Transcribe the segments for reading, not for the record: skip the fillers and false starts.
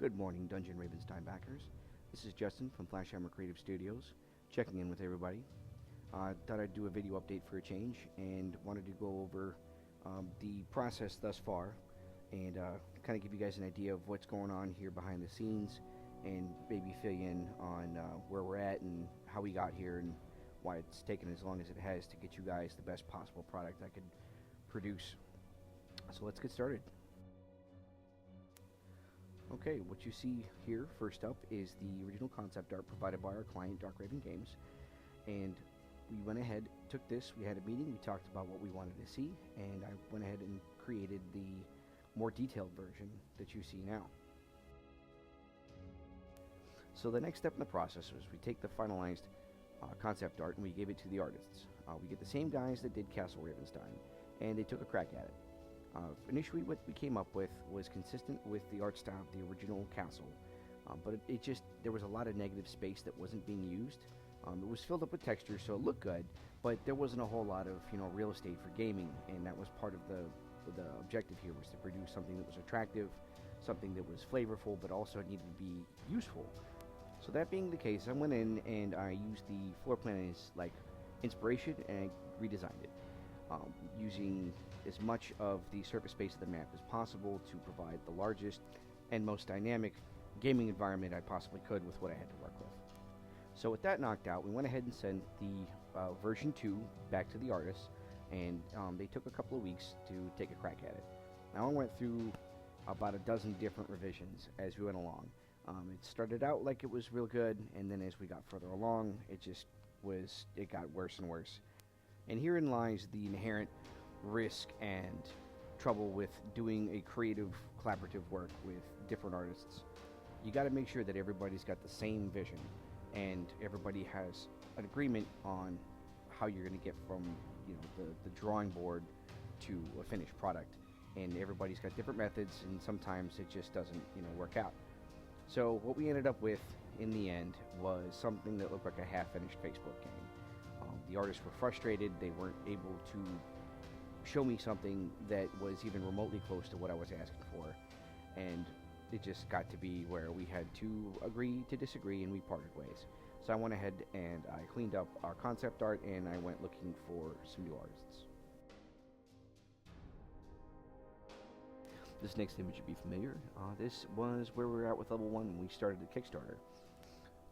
Good morning, Dungeon Ravenstein backers. This is Justin from Flashhammer Creative Studios, checking in with everybody. Thought I'd do a video update for a change, and wanted to go over the process thus far, and kind of give you guys an idea of what's going on here behind the scenes, and maybe fill you in on where we're at and how we got here, and why it's taken as long as it has to get you guys the best possible product I could produce. So let's get started. Okay, what you see here first up is the original concept art provided by our client, Dark Raven Games, and we went ahead, took this, we had a meeting, we talked about what we wanted to see, and I went ahead and created the more detailed version that you see now. So the next step in the process was we take the finalized concept art and we gave it to the artists. We get the same guys that did Castle Ravenstein, and they took a crack at it. Initially, what we came up with was consistent with the art style of the original castle, but it just, there was a lot of negative space that wasn't being used. It was filled up with texture, so it looked good, but there wasn't a whole lot of real estate for gaming, and that was part of the objective here, was to produce something that was attractive, something that was flavorful, but also needed to be useful. So that being the case, I went in and I used the floor plan as like inspiration, and I redesigned it. Using as much of the surface space of the map as possible to provide the largest and most dynamic gaming environment I possibly could with what I had to work with. So with that knocked out, we went ahead and sent the version 2 back to the artists, and they took a couple of weeks to take a crack at it. Now I went through about a dozen different revisions as we went along. It started out like it was real good, and then as we got further along, it got worse and worse. And herein lies the inherent risk and trouble with doing a creative, collaborative work with different artists. You got to make sure that everybody's got the same vision, and everybody has an agreement on how you're going to get from the drawing board to a finished product. And everybody's got different methods, and sometimes it just doesn't work out. So what we ended up with in the end was something that looked like a half-finished Facebook game. The artists were frustrated. They weren't able to show me something that was even remotely close to what I was asking for, and it just got to be where we had to agree to disagree, and we parted ways. So I went ahead and I cleaned up our concept art, and I went looking for some new artists. This next image should be familiar. This was where we were at with level 1 when we started the Kickstarter.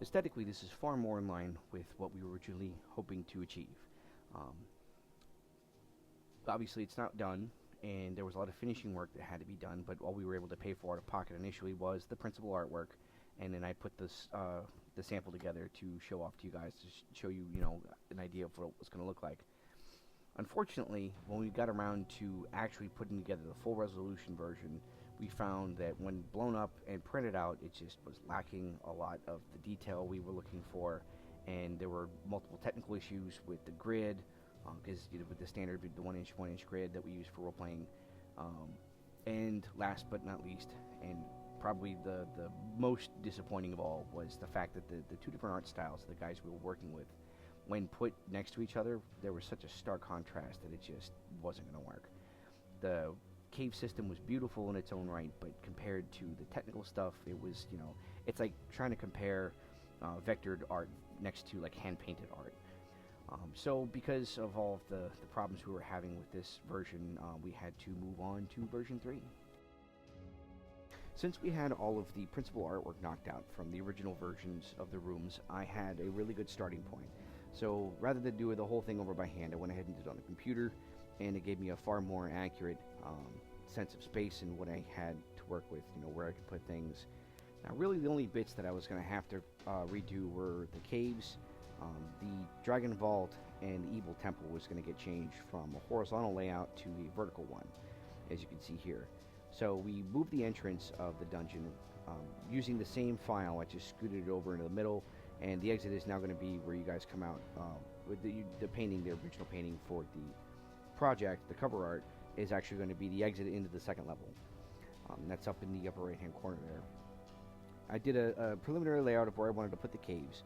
Aesthetically, this is far more in line with what we were originally hoping to achieve. Obviously, it's not done, and there was a lot of finishing work that had to be done, but all we were able to pay for out of pocket initially was the principal artwork, and then I put this the sample together to show off to you guys, to show you, an idea of what it was going to look like. Unfortunately, when we got around to actually putting together the full resolution version, we found that when blown up and printed out, it just was lacking a lot of the detail we were looking for, and there were multiple technical issues with the grid, because with the standard, the 1-inch grid that we use for role-playing, and last but not least, and probably the most disappointing of all, was the fact that the two different art styles the guys we were working with, when put next to each other, there was such a stark contrast that it just wasn't going to work. The cave system was beautiful in its own right, but compared to the technical stuff, it was, it's like trying to compare vectored art next to like hand-painted art. So because of all of the problems we were having with this version, we had to move on to version 3. Since we had all of the principal artwork knocked out from the original versions of the rooms, I had a really good starting point. So rather than do the whole thing over by hand, I went ahead and did it on the computer, and it gave me a far more accurate sense of space and what I had to work with, where I could put things. Now really the only bits that I was going to have to redo were the caves, the Dragon Vault, and the Evil Temple was going to get changed from a horizontal layout to a vertical one, as you can see here. So we moved the entrance of the dungeon using the same file. I just scooted it over into the middle, and the exit is now going to be where you guys come out with the painting, the original painting for the project. The cover art is actually going to be the exit into the second level. That's up in the upper right hand corner there. I did a preliminary layout of where I wanted to put the caves.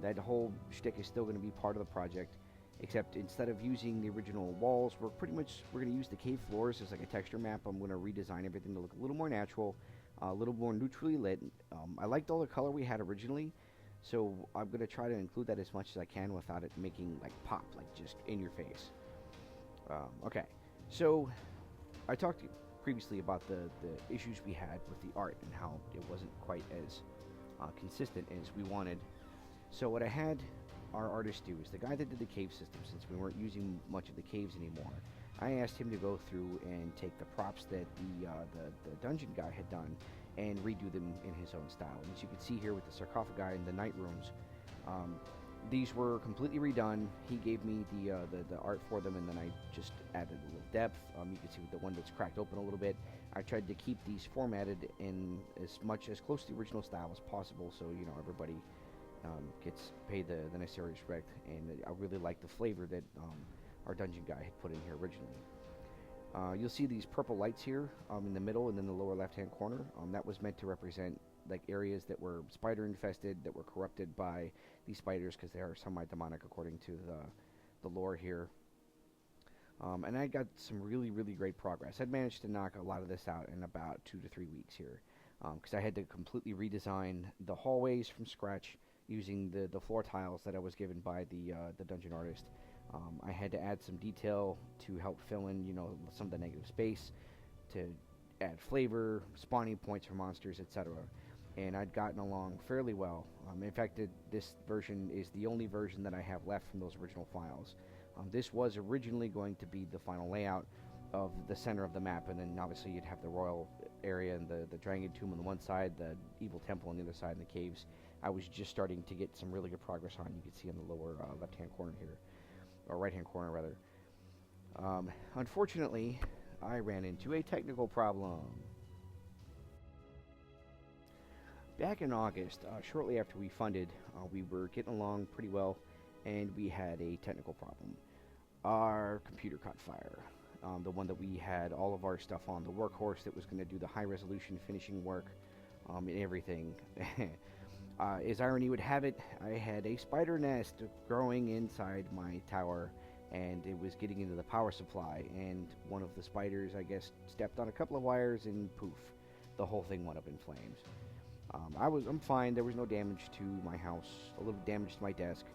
That whole shtick is still going to be part of the project, except instead of using the original walls, we're going to use the cave floors as like a texture map. I'm going to redesign everything to look a little more natural, a little more neutrally lit. I liked all the color we had originally, so I'm gonna try to include that as much as I can without it making like pop, like just in your face. Okay, so I talked to you previously about the issues we had with the art and how it wasn't quite as consistent as we wanted. So what I had our artist do is the guy that did the cave system, since we weren't using much of the caves anymore. I asked him to go through and take the props that the dungeon guy had done and redo them in his own style. And as you can see here with the sarcophagi and the night rooms, these were completely redone. He gave me the art for them, and then I just added a little depth. You can see the one that's cracked open a little bit. I tried to keep these formatted in as close to the original style as possible, so everybody gets paid the necessary respect. And I really like the flavor that our dungeon guy had put in here originally. You'll see these purple lights here in the middle and then the lower left-hand corner. That was meant to represent like areas that were spider infested, that were corrupted by these spiders, because they are semi-demonic according to the lore here. And I got some really, really great progress. I'd managed to knock a lot of this out in about 2 to 3 weeks here, because I had to completely redesign the hallways from scratch using the floor tiles that I was given by the dungeon artist. I had to add some detail to help fill in, some of the negative space, to add flavor, spawning points for monsters, etc. And I'd gotten along fairly well. In fact, this version is the only version that I have left from those original files. This was originally going to be the final layout of the center of the map, and then obviously you'd have the royal area and the dragon tomb on the one side, the evil temple on the other side, and the caves. I was just starting to get some really good progress on. You can see in the lower left-hand corner here, or right-hand corner rather. Unfortunately, I ran into a technical problem. Back in August, shortly after we funded, we were getting along pretty well, and we had a technical problem. Our computer caught fire. The one that we had all of our stuff on, the workhorse that was going to do the high-resolution finishing work and everything. As irony would have it, I had a spider nest growing inside my tower, and it was getting into the power supply, and one of the spiders, I guess, stepped on a couple of wires, and poof, the whole thing went up in flames. I'm fine. There was no damage to my house, a little damage to my desk,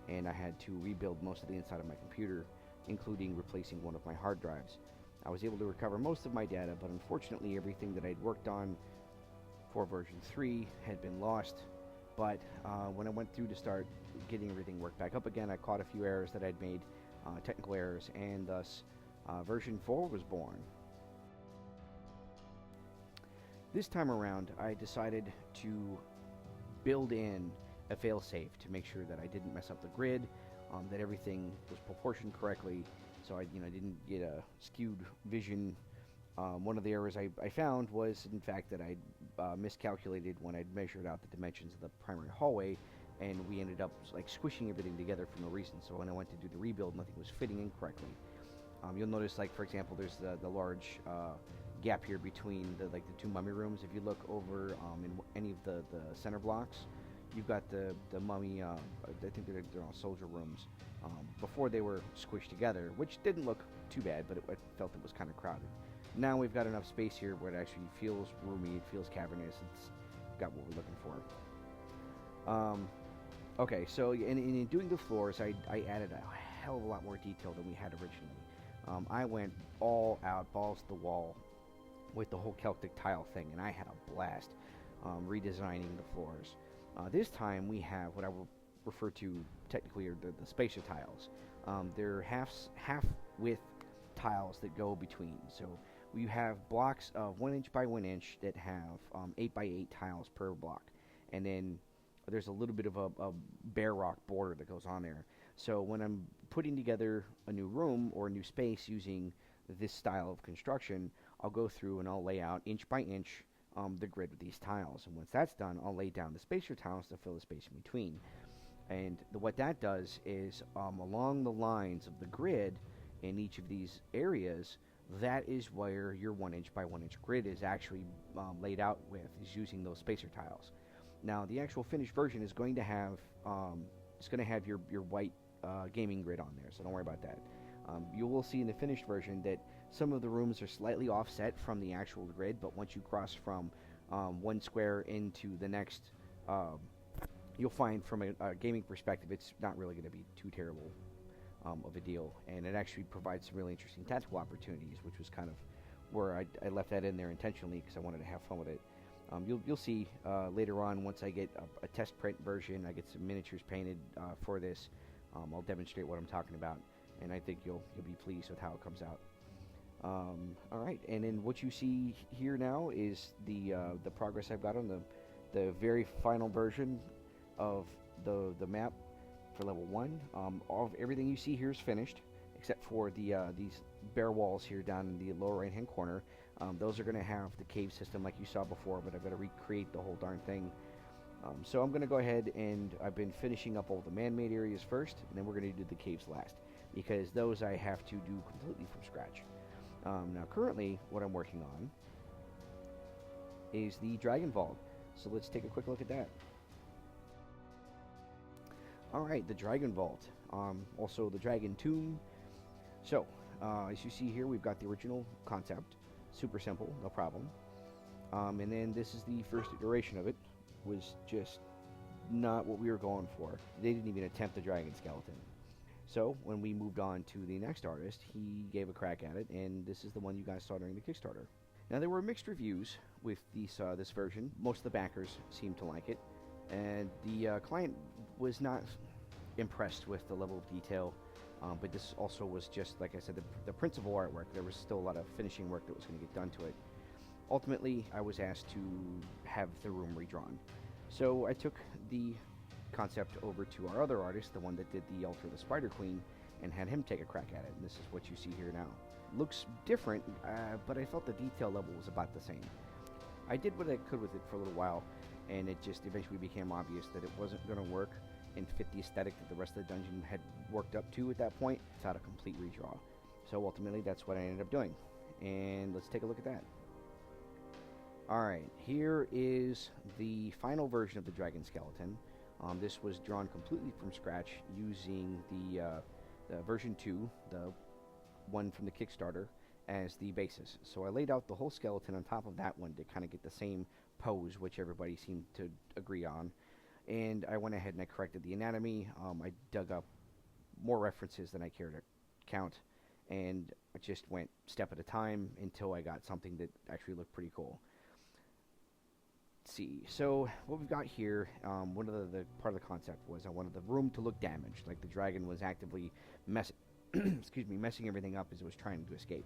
and I had to rebuild most of the inside of my computer, including replacing one of my hard drives. I was able to recover most of my data, but unfortunately everything that I'd worked on for version 3 had been lost. But when I went through to start getting everything worked back up again, I caught a few errors that I'd made, technical errors, and thus version 4 was born. This time around, I decided to build in a failsafe to make sure that I didn't mess up the grid, that everything was proportioned correctly, so I didn't get a skewed vision. One of the errors I found was, in fact, that I miscalculated when I'd measured out the dimensions of the primary hallway, and we ended up like squishing everything together for no reason. So when I went to do the rebuild, nothing was fitting in correctly. You'll notice, like for example, there's the large gap here between the two mummy rooms. If you look over in any of the center blocks, you've got the mummy, I think they're all soldier rooms, before they were squished together, which didn't look too bad, but I felt it was kind of crowded. Now we've got enough space here where it actually feels roomy, it feels cavernous, it's got what we're looking for. Okay, so in doing the floors, I added a hell of a lot more detail than we had originally. I went all out, balls to the wall, with the whole Celtic tile thing, and I had a blast redesigning the floors. This time we have what I will refer to technically are the spacer tiles. They're half width tiles that go between. So we have blocks of 1 inch by 1 inch that have 8 by 8 tiles per block, and then there's a little bit of a bare rock border that goes on there. So when I'm putting together a new room or a new space using this style of construction, I'll go through and I'll lay out inch by inch the grid with these tiles. And once that's done, I'll lay down the spacer tiles to fill the space in between. And what that does is along the lines of the grid in each of these areas, that is where your 1 inch by 1 inch grid is actually laid out with, is using those spacer tiles. Now the actual finished version is going to have your white gaming grid on there, so don't worry about that. You will see in the finished version that some of the rooms are slightly offset from the actual grid, but once you cross from one square into the next, you'll find from a gaming perspective, it's not really going to be too terrible of a deal, and it actually provides some really interesting tactical opportunities, which was kind of where I left that in there intentionally because I wanted to have fun with it. You'll see later on, once I get a test print version, I get some miniatures painted for this. I'll demonstrate what I'm talking about, and I think you'll be pleased with how it comes out. All right, and then what you see here now is the progress I've got on the very final version of the map for level 1. Everything you see here is finished, except for these bare walls here down in the lower right hand corner. Those are going to have the cave system like you saw before, but I've got to recreate the whole darn thing. So I'm going to go ahead, and I've been finishing up all the man-made areas first, and then we're going to do the caves last, because those I have to do completely from scratch. Now currently what I'm working on is the Dragon Vault, so let's take a quick look at that. Alright, the Dragon Vault, also the Dragon Tomb. So, as you see here, we've got the original concept, super simple, no problem. And then this is the first iteration of it, was just not what we were going for. They didn't even attempt the dragon skeleton. So when we moved on to the next artist, he gave a crack at it, and this is the one you guys saw during the Kickstarter. Now there were mixed reviews with this version. Most of the backers seemed to like it, and the client was not impressed with the level of detail, but this also was just, like I said, the principal artwork. There was still a lot of finishing work that was going to get done to it. Ultimately, I was asked to have the room redrawn. So I took the concept over to our other artist, the one that did the Altar of the Spider Queen, and had him take a crack at it. And this is what you see here now. Looks different, but I felt the detail level was about the same. I did what I could with it for a little while, and it just eventually became obvious that it wasn't going to work and fit the aesthetic that the rest of the dungeon had worked up to at that point without a complete redraw. So ultimately, that's what I ended up doing. And let's take a look at that. Alright, here is the final version of the dragon skeleton. This was drawn completely from scratch using the version 2, the one from the Kickstarter, as the basis. So I laid out the whole skeleton on top of that one to kind of get the same pose, which everybody seemed to agree on. And I went ahead and I corrected the anatomy. I dug up more references than I care to count, and I just went step at a time until I got something that actually looked pretty cool. See, so what we've got here, one of the part of the concept was I wanted the room to look damaged, like the dragon was actively messing everything up as it was trying to escape.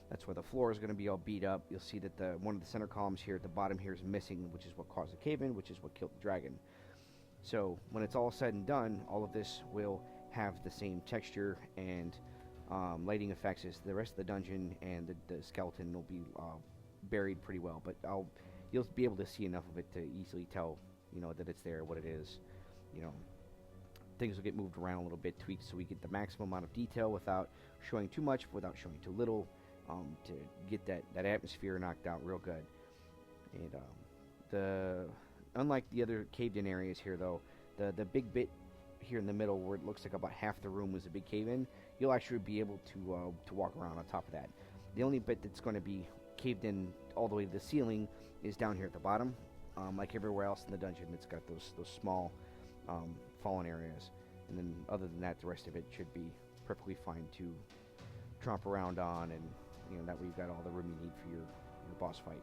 That's where the floor is going to be all beat up. You'll see that one of the center columns here at the bottom here is missing, which is what caused the cave-in, which is what killed the dragon. So when it's all said and done, all of this will have the same texture and lighting effects as the rest of the dungeon, and the skeleton will be buried pretty well, but you'll be able to see enough of it to easily tell, that it's there, what it is. Things will get moved around a little bit, tweaked, so we get the maximum amount of detail without showing too much, without showing too little, to get that atmosphere knocked out real good. And unlike the other caved-in areas here, though, the big bit here in the middle where it looks like about half the room was a big cave-in, you'll actually be able to walk around on top of that. The only bit that's going to be caved in all the way to the ceiling is down here at the bottom. Like everywhere else in the dungeon, it's got those small fallen areas, and then other than that, the rest of it should be perfectly fine to tromp around on, and that way you've got all the room you need for your boss fight.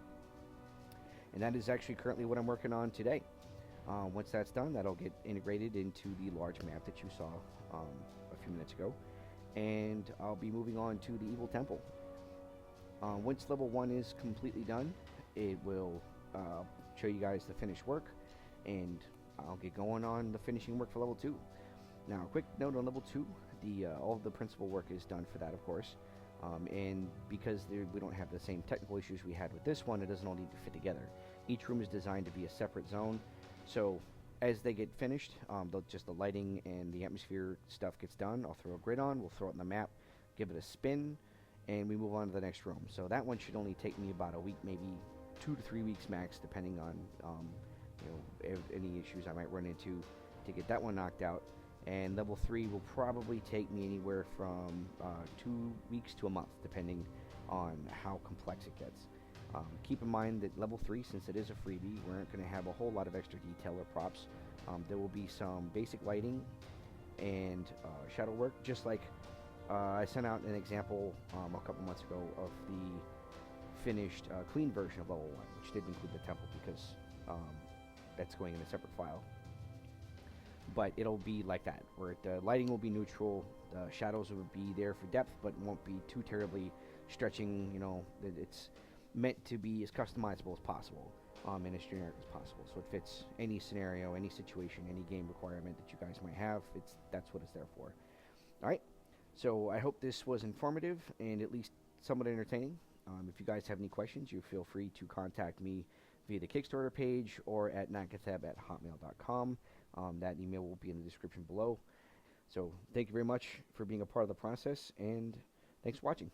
And that is actually currently what I'm working on today. Once that's done, that'll get integrated into the large map that you saw a few minutes ago, and I'll be moving on to the Evil Temple. Once level 1 is completely done, it will show you guys the finished work, and I'll get going on the finishing work for level 2. Now, a quick note on level 2, all of the principal work is done for that, of course, and because we don't have the same technical issues we had with this one, it doesn't all need to fit together. Each room is designed to be a separate zone, so as they get finished, just the lighting and the atmosphere stuff gets done. I'll throw a grid on, we'll throw it on the map, give it a spin, and we move on to the next room. So that one should only take me about a week, maybe 2 to 3 weeks max, depending on any issues I might run into to get that one knocked out. And level 3 will probably take me anywhere from 2 weeks to a month, depending on how complex it gets. Keep in mind that level 3, since it is a freebie, we aren't going to have a whole lot of extra detail or props. There will be some basic lighting and shadow work, just like I sent out an example a couple months ago of the finished clean version of level 1, which did include the temple because that's going in a separate file. But it'll be like that, where the lighting will be neutral, the shadows will be there for depth, but won't be too terribly stretching. It's meant to be as customizable as possible and as generic as possible. So it fits any scenario, any situation, any game requirement that you guys might have. That's what it's there for. All right. So I hope this was informative and at least somewhat entertaining. If you guys have any questions, you feel free to contact me via the Kickstarter page or at nacatheb@hotmail.com. That email will be in the description below. So thank you very much for being a part of the process, and thanks for watching.